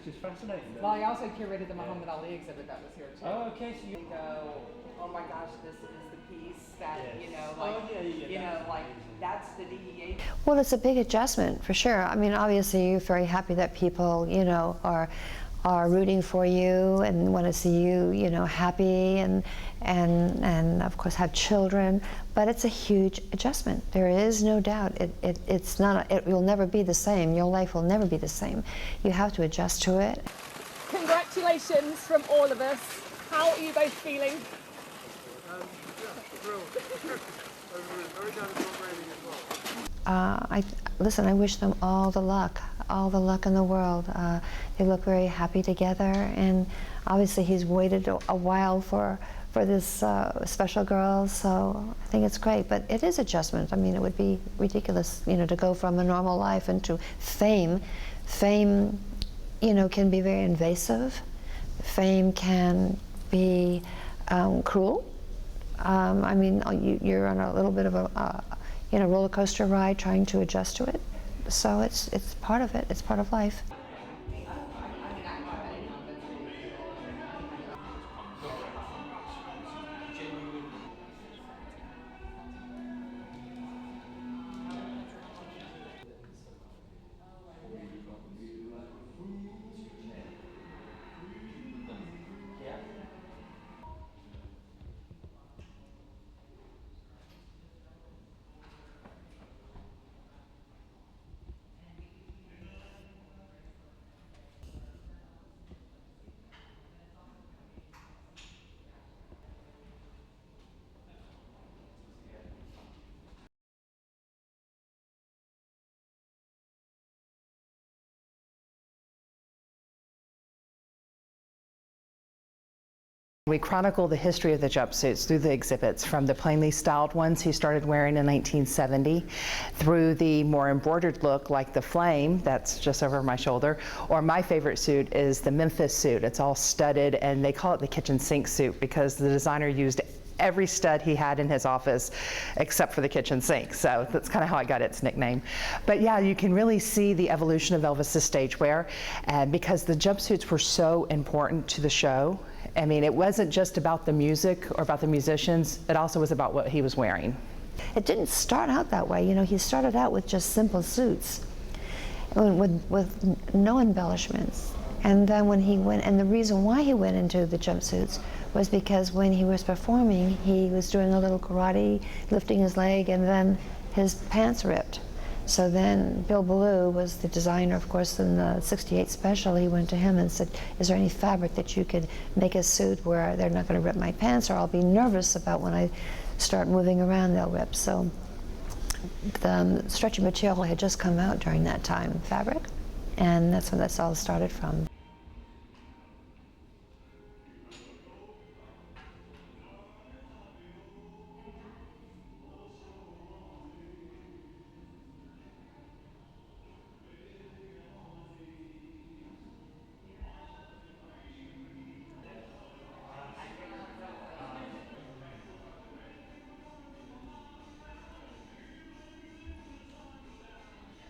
which is fascinating. Well, I also curated the Muhammad Ali exhibit that was here too. Oh, okay. So you Go, oh my gosh, this is the piece that, yes. you know, like, oh, yeah, you know, that's like, amazing. that's the DEA. Well, it's a big adjustment for sure. I mean, obviously, you're very happy that people, you know, are rooting for you and want to see you, you know, happy and of course have children. But it's a huge adjustment. There is no doubt. It's not. It will never be the same. Your life will never be the same. You have to adjust to it. Congratulations from all of us. How are you both feeling? Listen, I wish them all the luck in the world. They look very happy together, and obviously he's waited a while for this special girl, so I think it's great. But it is adjustment. I mean, it would be ridiculous, you know, to go from a normal life into fame. Fame, you know, can be very invasive. Fame can be cruel. I mean, you're on a little bit of a you know, roller coaster ride trying to adjust to it. So it's part of it. It's part of life. We chronicle the history of the jumpsuits through the exhibits, from the plainly styled ones he started wearing in 1970, through the more embroidered look like the flame that's just over my shoulder, or my favorite suit is the Memphis suit. It's all studded, and they call it the kitchen sink suit because the designer used every stud he had in his office except for the kitchen sink. So that's kind of how it got its nickname. But yeah, you can really see the evolution of Elvis's stage wear, and because the jumpsuits were so important to the show. I mean, it wasn't just about the music or about the musicians, it also was about what he was wearing. It didn't start out that way. You know, he started out with just simple suits with no embellishments. And then when he went, and the reason why he went into the jumpsuits was because when he was performing, he was doing a little karate, lifting his leg, and then his pants ripped. So then Bill Ballou was the designer, of course, in the '68 special. He went to him and said, is there any fabric that you could make a suit where they're not going to rip my pants, or I'll be nervous about when I start moving around, they'll rip. So the stretchy material had just come out during that time, fabric, and that's where that's all started from.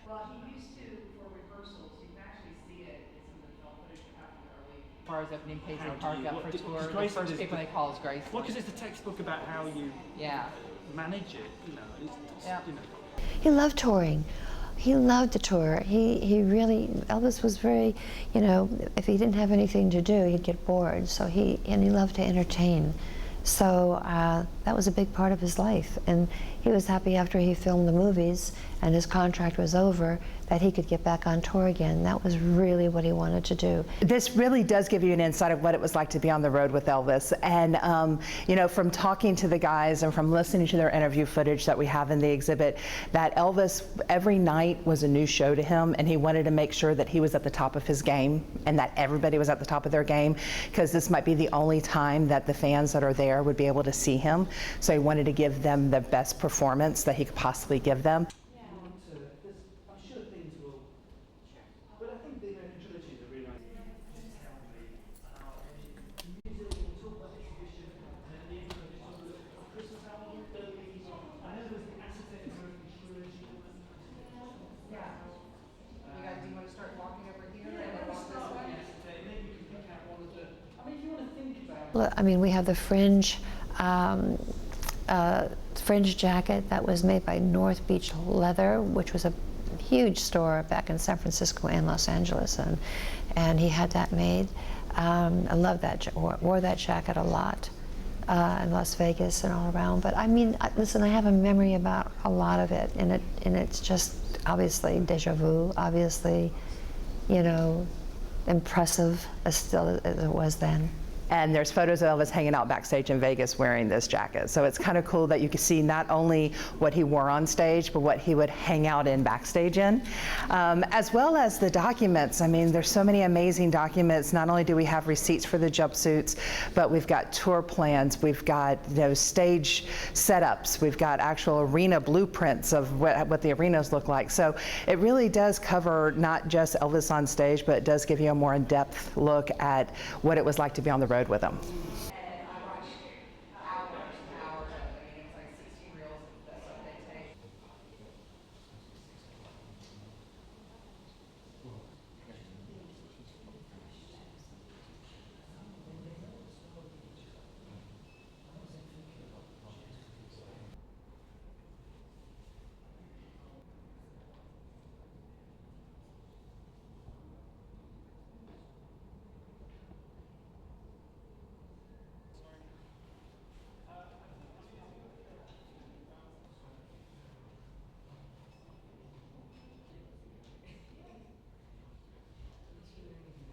Well, he used to, for rehearsals, you can actually see it in some of the film footage we have from the early. As far as opening Paisley Park up for tour, the first people they call is Grace. Well, because it's a textbook about how you manage it, you know. You know. He loved touring. He loved the tour. He really, Elvis was very, you know, if he didn't have anything to do, he'd get bored. So he loved to entertain. So that was a big part of his life. And he was happy after he filmed the movies and his contract was over that he could get back on tour again. That was really what he wanted to do. This really does give you an insight of what it was like to be on the road with Elvis. And you know, from talking to the guys and from listening to their interview footage that we have in the exhibit, that Elvis, every night was a new show to him, and he wanted to make sure that he was at the top of his game and that everybody was at the top of their game, because this might be the only time that the fans that are there would be able to see him. So he wanted to give them the best performance that he could possibly give them. Do you want to start walking over here and then walk this way? couple of, I mean, we have the fringe jacket that was made by North Beach Leather, which was a huge store back in San Francisco and Los Angeles, and he had that made. I love that, wore that jacket a lot in Las Vegas and all around. But I mean, listen, I have a memory about a lot of it, and it's just obviously deja vu, obviously, you know, impressive as still as it was then. And there's photos of Elvis hanging out backstage in Vegas wearing this jacket. So it's kind of cool that you can see not only what he wore on stage, but what he would hang out in backstage in, as well as the documents. I mean, there's so many amazing documents. Not only do we have receipts for the jumpsuits, but we've got tour plans, we've got those stage setups, we've got actual arena blueprints of what the arenas look like. So it really does cover not just Elvis on stage, but it does give you a more in-depth look at what it was like to be on the road with him.